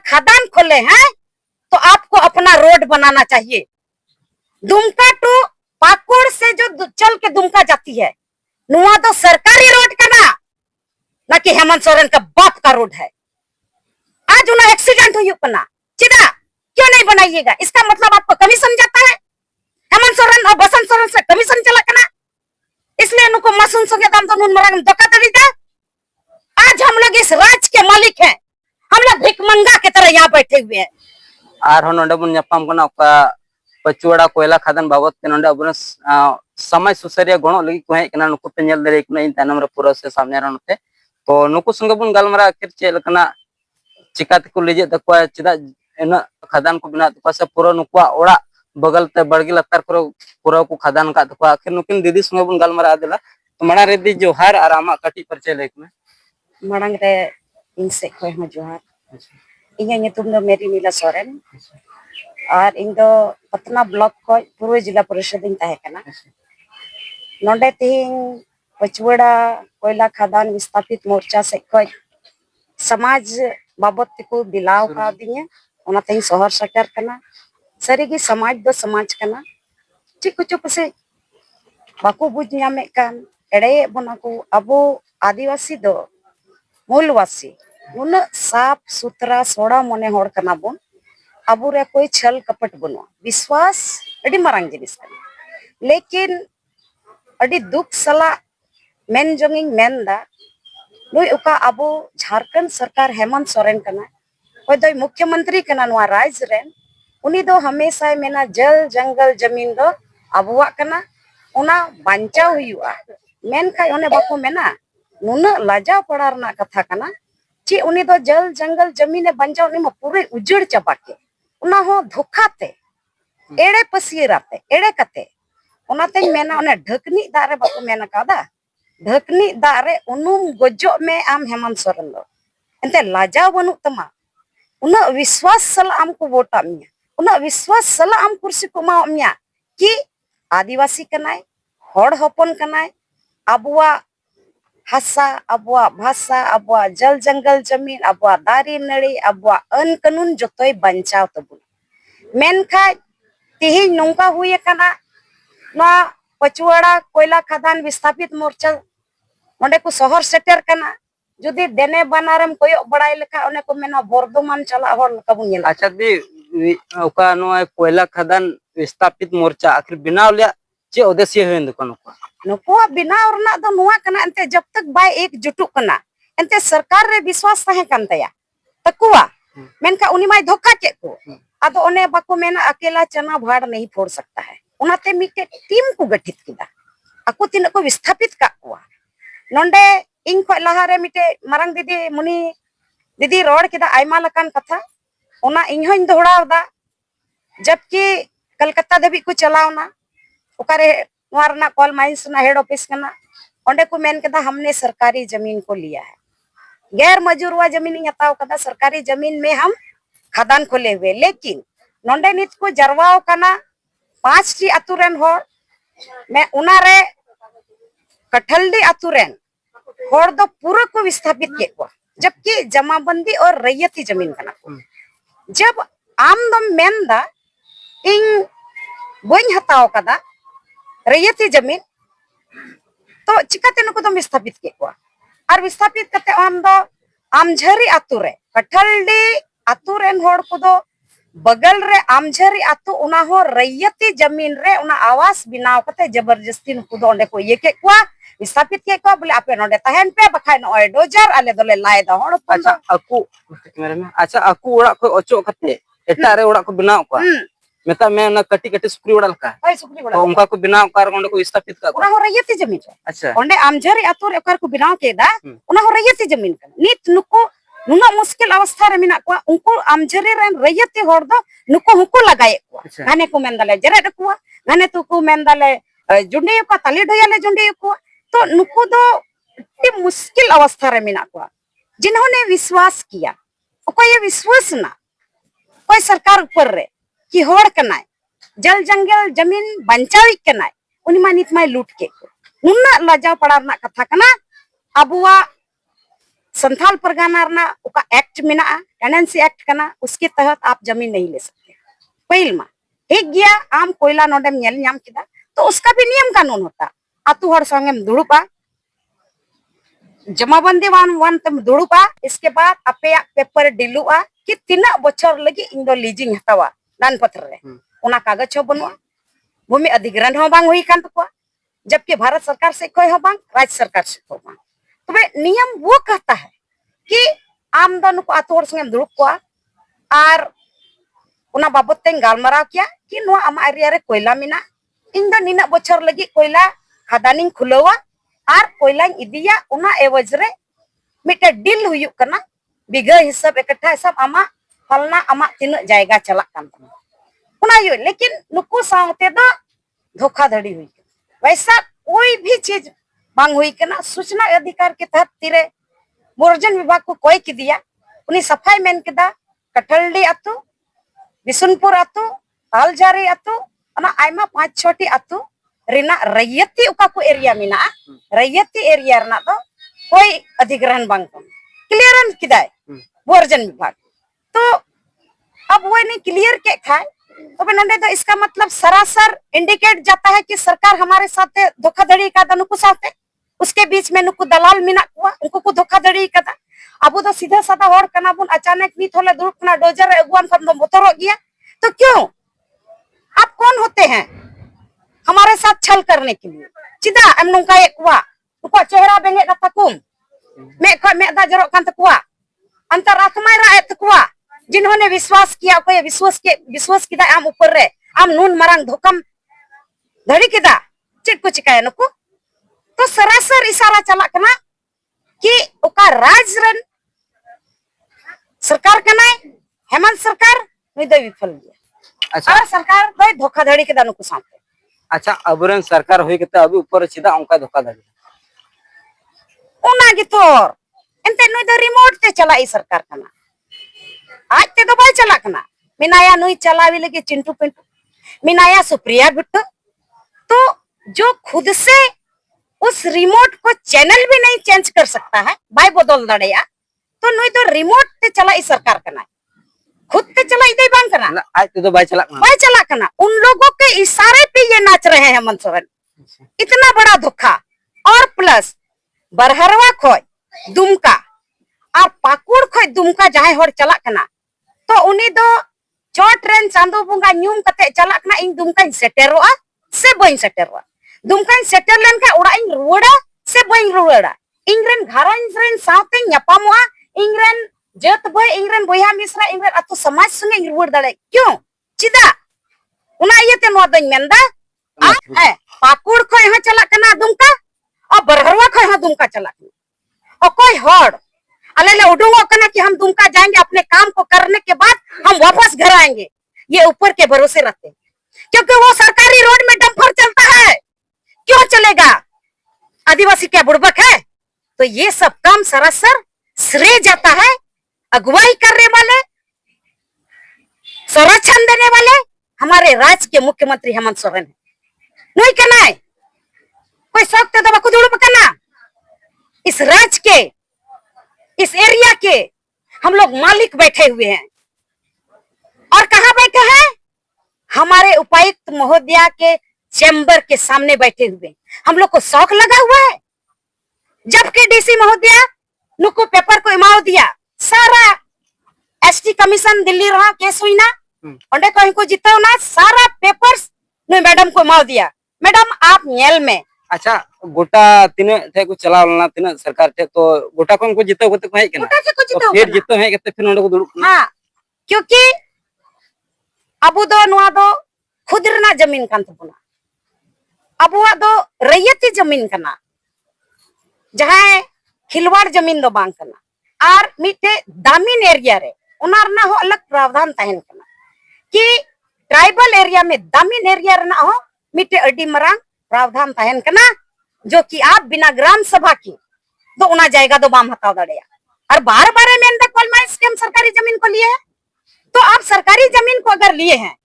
खदान खोले हैं तो आपको अपना रोड बनाना चाहिए। दुमका टू पाकुड़ से जो चल के दुमका जाती है नुआ तो सरकारी रोड का ना कि हेमंत सोरेन का बाप का रोड है। आज उन्हें एक्सीडेंट हुई अपना चिदा क्यों नहीं बनाइएगा? इसका मतलब आपको कमीशन जाता है। हेमंत सोरेन और बसंत सोरेन से कमीशन चला करना, इसलिए उनको मासूम संगे दाम तो नुन मरंग धोखाधड़ी था। आज हम लोग इस राज के मालिक हैं, हम लोग भिखमंगा की तरह यहाँ बैठे हुए हैं। आर नोंडे बुन ᱧᱟᱯᱟᱢ ᱠᱟᱱᱟ ᱚᱠᱟ पचुवाड़ा कोयला खादान बाबत के नोंडे अबुन समय सुसरिया गणो लगी को हेज कना नुकु पे नेल दरे कना इन तानम रे पूरा से सामने रनते तो नुकु संगे बुन गालमरा आखिर चे लकना चिकाते को लेजे तकवा चिदा एना खादान को बिना तकवा से पूरा नुकुआ ओड़ा बगल ते बड़गी लतार करो पूरा को खादान का तकवा आखिर नुकिन दीदी संगे बुन गालमरा आदेला तो मणा रे दी जोहार आरामा कटी परिचय लेक में मड़ंग रे इनसे खोय हो जोहार। इन्हें नितुम दो मेरी नीला सोरेन और इन दो पतना ब्लॉक को पूर्व जिला परिषद इन तहे कना नोंडे तिहिं पचुवाड़ा कोयला खादान विस्थापित मोर्चा से कोई समाज बाबत को बिलाव का दिए ओना तिहिं शहर सटर कना सरीगी समाज दो समाज कना चिक चुप से बाकू बुझ नामे कान एड़े बना को अबो आदिवासी दो मूलवासी उन साफ सुथरा सोड़ा मने होड़ कना बोन अबू रे कोई छल कपट बनो विश्वास अड़ी मारंग जिनिस कना। लेकिन अड़ी दुख सला मेन जोंगिंग मेनदा नुई उका अबू झारखंड सरकार हेमंत सोरेन कना कोई दो मुख्यमंत्री कना नुआ राज्य रेन उनी दो हमेशा मेना जल जंगल जमीन दो अबुआ कना उना बांचाव हुआ मेन खाय ओने बाको मेना नुना लाजा पड़ा रना कथा कना ची उनी दो जल जंगल जमीन बांचाव नि पूरे उजड़ चाबा के उना हो धोखाते एड़े पसीराते एड़े कते उनाते मेना ओने ढकनी दारे बाको मेना कादा ढकनी दारे उनुम गोजो में आम हेमंत सोरेन दो एंते लाजा बनु तमा उना विश्वास सल आमको वोटा मिया उना विश्वास सल आम कुर्सी को मा मिया कि आदिवासी कनाय होड़ होपन कनाय अबुआ हसा अबुआ भाषा अबुआ जल जंगल जमीन अबुआ दारी नड़ी अबुआ अन कानून जोतोय बंचाव तबुन मेनखा तिहिं नोंका हुए कना ना पचुवाड़ा कोयला खादान विस्थापित मोर्चा ओंडे को शहर सेटर कना जुदी देने बनारम कोयो बड़ाई लेखा ओने को मेना बर्धमान चला होड़ लका बुन नेला। अच्छा दी ओका नो कोयला खादान विस्थापित मोर्चा आखिर बिनाव लिया चे उद्देश्य होइन दुकान को नुको बिनाव रना दो नुआ कना एंते जब तक बाय एक जुटू कना एंते सरकार रे विश्वास तहे कान तया तकुआ मेनका उनी माय धोखा के को आदो ओने बाको मेना अकेला चना भाड़ नहीं फोड़ सकता है उनाते मिटे टीम को गठित किदा अको तिन को विस्थापित का हुआ नोंडे इन को लहारे मिटे मरंग दीदी मुनी दीदी रोड किदा आयमा लकान कथा ओना इन होइन दोहरावदा जबकि कलकत्ता देवी को चलावना ओकारे वारना कॉल माइंस ना हेड ऑफिस कना ओंडे को मेन कदा हमने सरकारी जमीन को लिया है गैर मजूरवा जमीन हताव कदा सरकारी जमीन में हम खदान खोले हुए लेकिन नोंडे नित को जरवाओ कना 5 टी अतुरेन होड़ मैं उनारे कठलडी अतुरेन होड़ दो पूरा को विस्थापित के को जबकि जमाबंदी और रैयती जमीन कना जब आम दम मेनदा इन बोइन हताव कदा रैयती जमीन तो चिकाते नुको दो विस्थापित के को और विस्थापित करते आम दो आमझरी अतुरे कठलडी अतुरेन होड़ को दो बगल रे आमझरी अतु उना हो रैयती जमीन रे उना आवास बिनाव कते जबरदस्ती नुको दो ओंडे को ये के को विस्थापित के को बोले आपे नोडे तहन पे बखाय नो डोजर आले दोले लाय दा होड़ अच्छा अकु कैमरा में अच्छा अकु ओड़ा को ओचो कते एटा रे ओड़ा को बिनाव को मेता में ना कटी कटी सुक्री ओड़ा लका ओय सुक्री ओड़ा तो उनका को बिनाव कार ओंडे को विस्थापित का उना हो रैयती जमीन अच्छा ओंडे आमझरी अतु रे ओकर को बिनाव केदा उना हो रैयती जमीन का नित नुको नुना मुश्किल अवस्था रे मिना को उनको आमझरी रेन रैयती होड़ दो नुको हुको लगाए को गाने को मेंदाले जरे दकुआ गाने तो को मेंदाले जुंडे को ताली ढोयाले जुंडे को तो नुको दो इतनी मुश्किल अवस्था रे मिना को जिन्होंने विश्वास किया कोई ये विश्वास ना कोई सरकार ऊपर रे कि होड़ कनाय जल जंगल जमीन बंचावी कनाय उनी मानित माय लूट के नुना लाजाव पड़ा ना कथा कना अबुआ संथाल परगना रना उका एक्ट मेना टेनेंसी एक्ट कना उसके तहत आप जमीन नहीं ले सकते पहिल मा ठीक गया आम कोयला नोडेम नेल ᱧᱟᱢ किदा तो उसका भी नियम कानून होता आतु हर संगेम दुड़ुपा जमाबंदी वन तम दुड़ुपा इसके बाद अपे पेपर डिलुआ कि तिना बछर लगी इन दो लीजिंग हतावा दान पत्र रे उना कागज हो बनवा भूमि अधिग्रहण हो बांग हुई कान तकवा जबकि भारत सरकार से कोई हो बांग राज्य सरकार से हो बांग तबे नियम वो कहता है कि आम दो नुको आतु हर संगेम दुड़ुप को आर उना बाबत तें गालमराव किया कि नुआ आमा एरिया रे कोयला मिना इन दो निना बछर लगी कोयला खदानिंग खुलवा आर कोयला इदिया उना एवज रे मिटे डील हुयुक कना बिघा हिसाब इकट्ठा हिसाब आमा फलना आमा तिना जायगा चलक कान तमा उना यो लेकिन नुको सावते दो धोखाधड़ी हुई वैसा कोई भी चीज बांग हुई कना सूचना अधिकार के तहत तिरे बोर्जन विभाग को कोई की दिया उनी सफाई मेन केदा कटलडी अतु बिशुनपुर अतु तालजारी अतु अना आयमा 5-6 अतु रिना रैयती उका को एरिया मिना रैयती एरिया रना तो कोई अधिग्रहण बांग क्लियरन किदाय बोर्जन विभाग तो अब वो नहीं क्लियर के खाए तो नंदे तो इसका मतलब सरासर इंडिकेट जाता है कि सरकार हमारे साथ धोखाधड़ी का नुकु साथे उसके बीच में नुकु दलाल मिना कुआ उनको को धोखाधड़ी का अब तो सीधा साधा होड़ कना बुन अचानक नी थोले दुरुप कना डोजर अगुआन खन दो मोतरो गया तो क्यों आप कौन होते हैं हमारे साथ छल करने के लिए चिदा एम नुका एक कुआ उको चेहरा बेंगे दा तकुम मे को मे दा जरो कान तकुआ अंतरात्मा रा तकुआ जिन्होंने विश्वास किया कोई विश्वास किदा आम ऊपर रे आम नून मरंग धोकम धड़ी किदा चिट को चिकाय नुको तो सरासर इशारा चला कना कि ओका राजरन सरकार कनाय हेमंत सरकार निदय विफल गया अच्छा और सरकार दो धोखाधड़ी के दानु को साथे अच्छा अबरन सरकार होई केते अभी ऊपर चिदा ओंका धोखाधड़ी उना गितोर एंते नुई दो रिमोट ते चला ई सरकार कना आज ते तो बाय चला कना मिनाया नुई चलावी लगे चिंटू पिंटू मिनाया सुप्रिया बिट्टू तो जो खुद से उस रिमोट को चैनल भी नहीं चेंज कर सकता है बाय बदल दड़ेया तो नुई तो रिमोट ते चला ई सरकार कना खुद ते चला इदे बांग कना आज तो बाय चला कना उन लोगों के इशारे पे ये नाच रहे हैं हेमंत सोरेन इतना बड़ा धोखा और प्लस बरहरवा खोय दुमका और पाकुड़ खोय दुमका जहां होड़ चला कना तो उनी दो चोट रेन चांदो बुंगा न्यूम कते चला कना इन दुमका सेटेरोआ से बइन सेटेरोआ दुमका सेटर लेन का उड़ा इन रुड़ा से बइन रुड़ा इंग्रेन घरन रेन साथे न्यापामवा इंग्रेन जत भाई इंग्रेन बोया मिश्रा इंग्रेन अतो समाज संगे रुड़ दड़े क्यों चिदा उना इयते नो दኝ मेंदा आ पाकुड़ खोय हा चला कना दुमका और बरहरवा खोय हा दुमका चला और कोई हड़ अलेले उडूंगो कना कि हम दुमका जाएंगे अपने काम को करने के बाद हम वापस घर आएंगे ये ऊपर के भरोसे रहते क्योंकि वो सरकारी रोड में डंपर चलता है क्यों चलेगा आदिवासी क्या बुड़बक है तो ये सब काम सरासर श्रेय जाता है अगुवाई करने वाले संरक्षण देने वाले हमारे राज्य के मुख्यमंत्री हेमंत सोरेन है नहीं कहना है कोई शौक तो दबा खुद करना इस राज्य के इस एरिया के हम लोग मालिक बैठे हुए हैं और कहां बैठे हैं हमारे उपायुक्त महोदया के चैम्बर के सामने बैठे हुए हम लोग को शौक लगा हुआ है जबकि डीसी महोदया नुको पेपर को इमाव दिया सारा एसटी कमीशन दिल्ली रहा केस हुई ना ओंडे को इनको जिताओ ना सारा पेपर्स ने मैडम को इमाव दिया मैडम आप नेल में अच्छा गोटा तिने थे को चला ना तिने सरकार थे तो गोटा को उनको जिताओ कते को है केना गोटा से को जिताओ फिर जितो है कते फिर ओंडे को दुड़ुक हां क्योंकि अबु दो नुआ दो खुद रना जमीन कान तबुना अबुआ दो रैयती जमीन कना जहां खिलवाड़ जमीन दो बांग कना और मिटे दामिन एरिया रे उना रना हो अलग प्रावधान तहन कना कि ट्राइबल एरिया में दामिन एरिया रना हो मिटे अडी मरांग प्रावधान तहन कना जो कि आप बिना ग्राम सभा की तो उना जाएगा दो बाम हटाव दड़ेया और बार-बार में अंदर कॉलमाइन स्कीम सरकारी जमीन को लिए है तो आप सरकारी जमीन को अगर लिए हैं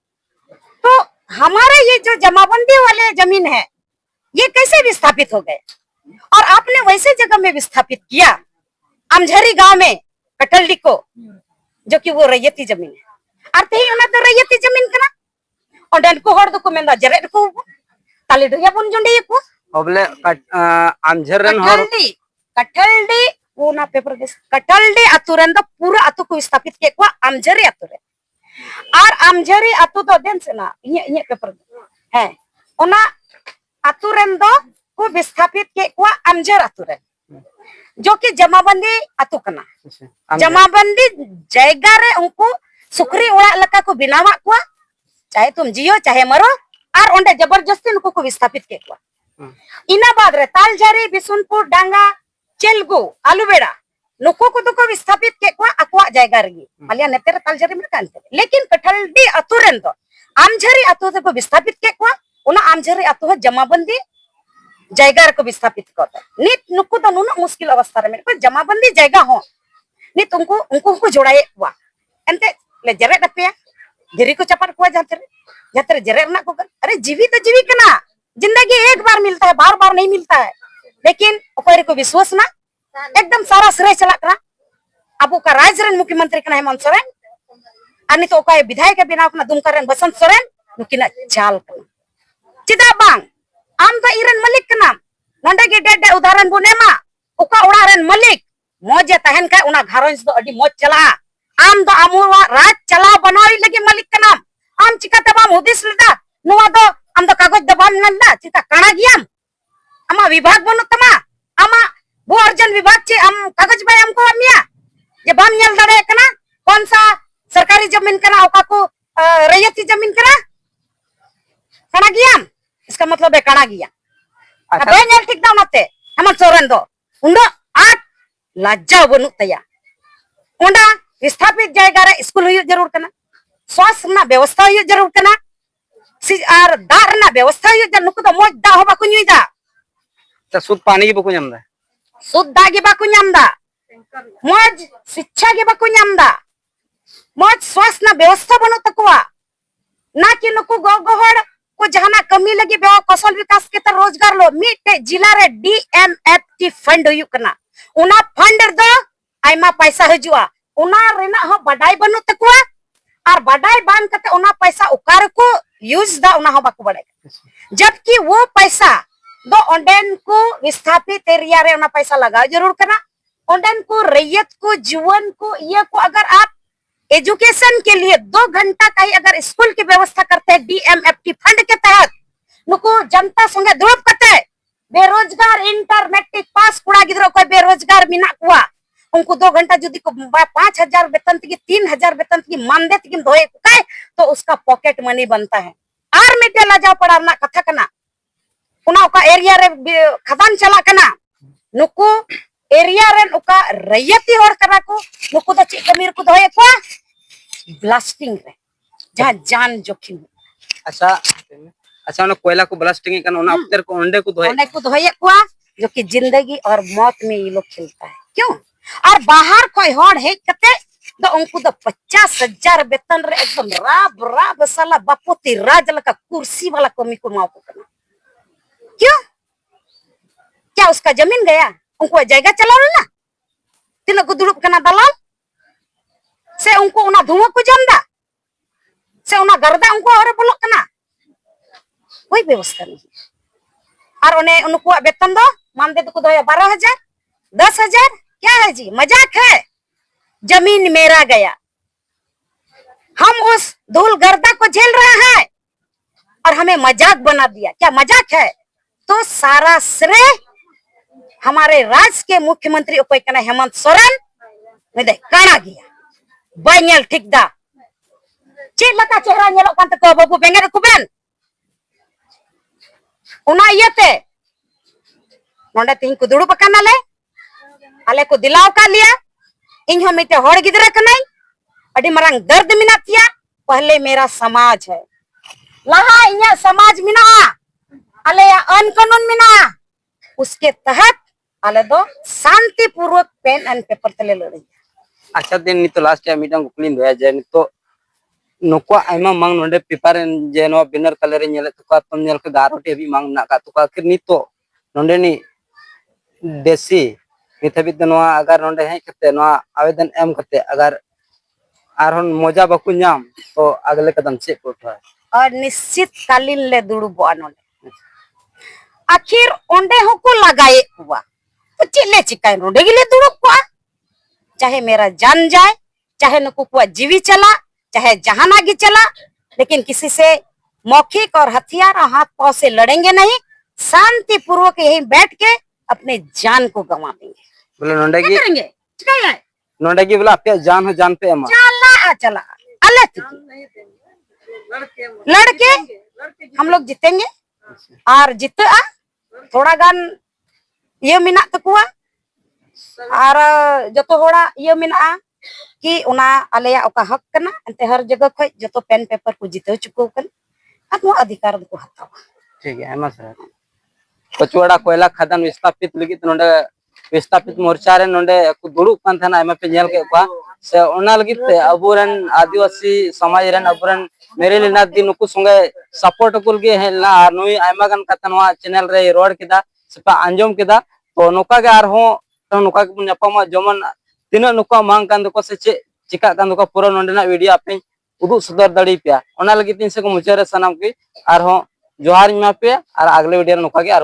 तो हमारे ये जो जमाबंदी वाले जमीन है ये कैसे विस्थापित हो गए और आपने वैसे जगह में विस्थापित किया आमझरी गांव में कटलडी को जो कि वो रैयती जमीन है और तेही ओना तो रैयती जमीन कना ओंडन को हर दो को मेंदा जरेट को ताले डरिया बन जुंडी को ओबले आमझर रन हर कटलडी वो ना पेपर के कटलडी अतु रन दो पूरा अतु को स्थापित के को आमझरी अतु रे और आमझरी अतु तो देन से ना ये पेपर है ओना अतु रन दो को विस्थापित के को आमझर अतु रे जो कि जमाबंदी अतु कना जमाबंदी जायगा रे उनको सुखरी ओड़ा लका को बिनावा को चाहे तुम जियो चाहे मरो और ओंडे जबरदस्ती उनको को विस्थापित के को इना बाद रे तालझारी बिसुनपुर डांगा चेलगु आलुबेड़ा नुको को तो को विस्थापित के को अकवा जायगा रही मालिया नेतेर तालझारी में कांते लेकिन कटलडी अतु रेन दो आमझरी अतु को विस्थापित के को उना आमझरी अतु जमाबंदी जायगा को विस्थापित करता नित नुको तो नुना मुश्किल अवस्था रे में जमाबंदी जायगा हो नित उनको जोड़ाए हुआ एंते ले जरे डपिया गिरी को चपट को जाते जरे ना को अरे जीवी तो जीवी कना जिंदगी एक बार मिलता है बार बार नहीं मिलता है लेकिन ओकरे को विश्वास ना एकदम सारा श्रेय चला करा अब का राज्य रन मुख्यमंत्री कना हेमंत सोरेन अनि तो ओका विधायक के बिना अपना दुमका रन बसंत सोरेन नुकिना चाल कना चिदा बांग आम तो इरन मलिक कना नंडे के डेड उदाहरण बुनेमा ओका ओड़ा रन मलिक मौजे तहन का उना घरंज तो अडी मौज चला आम तो आमुवा राज चला बनाई लगे मलिक का नाम आम चिका तबाम हुदिस लदा नुवा दो आम तो कागज दबाम नंदा चिता काना गियाम अमा विभाग बनु तमा अमा वो अर्जन विभाग चे आम कागज बाय हमको अमिया जे बाम नेल दड़े कना कौन सा सरकारी जमीन कना ओका को रैयती जमीन कना काना गियाम इसका मतलब है काना गिया अब नेल ठीक दा मते हम सोरन दो उंडो आठ लज्जा बनु तया ओंडा विस्थापित जायगा रे स्कूल हुई जरूर कना स्वास्थ्य ना व्यवस्था हुई जरूर कना और दार ना व्यवस्था हुई जरूर नुको तो मोज दा हो बाकु नुईदा त सुद पानी की बकु ñamदा सुद दा की बाकु ñamदा मोज शिक्षा की बाकु ñamदा मोज स्वास्थ्य ना व्यवस्था बनो तकवा ना कि नुको गोगोहड़ को जहाना कमी लगी बेवा कौशल विकास के तर रोजगार लो मिटे जिला रे डीएमएफटी फंड हुई कना उना फंड दो आइमा पैसा हजुआ उना रेना हो बडाई बनु तकवा और बडाई बान कते उना पैसा उकार को यूज दा उना हो बाकु बडाई जबकि वो पैसा दो ओंडेन को विस्थापित एरिया रे उना पैसा लगा जरूर करना ओंडेन को रैयत को जीवन को ये को अगर आप एजुकेशन के लिए 2 घंटा का ही अगर स्कूल की व्यवस्था करते हैं डीएमएफटी फंड के तहत नुको जनता संगे दुरुप करते बेरोजगार इंटर मैट्रिक पास कुड़ा गिद्रो कोई बेरोजगार मिना कुआ उनको 2 घंटा जुदी को 5,000 वेतन की 3,000 वेतन की मानदे की धोए कुकाए तो उसका पॉकेट मनी बनता है आर मिटे लाजा पड़ाना कथा कना उना का एरिया रे खदान चला कना नुको एरिया रे उका रैयती होड़ करा को नुको तो चिकमीर को धोए को ब्लास्टिंग रे जहां जान जोखिम अच्छा अच्छा उन कोयला को ब्लास्टिंग कना उना अफ्तर को ओंडे को धोए को जो कि जिंदगी और मौत में ये लोग खेलता है क्यों और बाहर कोई होड़ है कते तो उनको तो 50,000 वेतन रे एकदम राब राब साला बापोती राज लका कुर्सी वाला कमी को माओ करना क्यों क्या उसका जमीन गया उनको जगह चला ना तीनों को दुड़ुप करना दलाल से उनको उना धुआं को जमदा से उना गर्दा उनको और बोलो करना कोई व्यवस्था नहीं और उन्हें उनको वेतन दो मान दे तो 12,000 10,000 क्या है जी मजाक है जमीन मेरा गया हम उस धूल गर्दा को झेल रहे हैं और हमें मजाक बना दिया क्या मजाक है तो सारा श्रेय हमारे राज्य के मुख्यमंत्री उपकना हेमंत सोरेन में दे काना गया बाइनल ठीक दा चेक लका चेहरा नेलो कांत को बाबू बेंगर कुबेन उना इयते नोंडे तिन को दुड़ु पकाना ले आले को दिलाव का लिया इन हम मिटे होड़ गिदरा कनाई अडी मरंग दर्द मिनातिया पहले मेरा समाज है लहा इया समाज मिना आले या अनकानून मिना उसके तहत आले दो शांति पूर्वक पेन एंड पेपर तले लड़ी अच्छा दिन नि तो लास्ट टाइम मीटिंग कुलिन दोया जे नि तो नको आइमा मांग नोंडे पेपर जे नो बिनर कलर नेले तो का तुम नेल के गारोटे भी मांग ना का तो का नि तो नोंडे नि देसी नित हाबिज अगर नोंडे हेज कते आवेदन एम कते अगर आरहन मजा बाकु नाम तो अगले कदम चेक को उठाए और निश्चित कालीन ले दुड़ुबा नोंडे आखिर ओंडे होको लगाए हुआ तो चिल्ले चिकाय नोंडे गिले दुड़ुब को चाहे मेरा जान जाए चाहे नुकु को जीवी चला चाहे जहाना की चला लेकिन किसी से मौखिक और हथियार और हाथ पांव से लड़ेंगे नहीं शांति पूर्वक यहीं बैठ के अपने जान को गंवा देंगे बोले नोंडे क्या की करेंगे चिकाय है नोंडे की बोला पे जान पे एमा चला अल्लाह लड़के हम लोग जीतेंगे और जीते थोड़ा गान ये मिना तकुआ और जो तो होड़ा ये मिना कि उना आलेया ओका हक कना अंते हर जगह खय जो तो पेन पेपर को जीते चुको कन आत्मा अधिकार को हतावा ठीक है एमा सर पचुवाड़ा कोयला खदान विस्थापित लगी नोंडे विस्थापित मोर्चा रे नोंडे को दुड़ुब कान थाना एमा पे नेल के को से ओना लगी ते अबुरन आदिवासी समाज रन अबुरन मेरे लिना दिन नुकु संगे सपोर्ट कुल गे हेला नुई आयमा गन कतनवा चैनल रे रोड किदा सपा अंजम किदा तो नुका गे आर हो तो नुका के न्यापामा जमन तीन नुका मांग कान दको से चिका कान दको पूरा नोंडेना वीडियो आपे उदु सदर दड़ी पे ओना लगी तीन से को मुचारे सनम की आर हो जोहार मा पे और अगले वीडियो नुका गे आर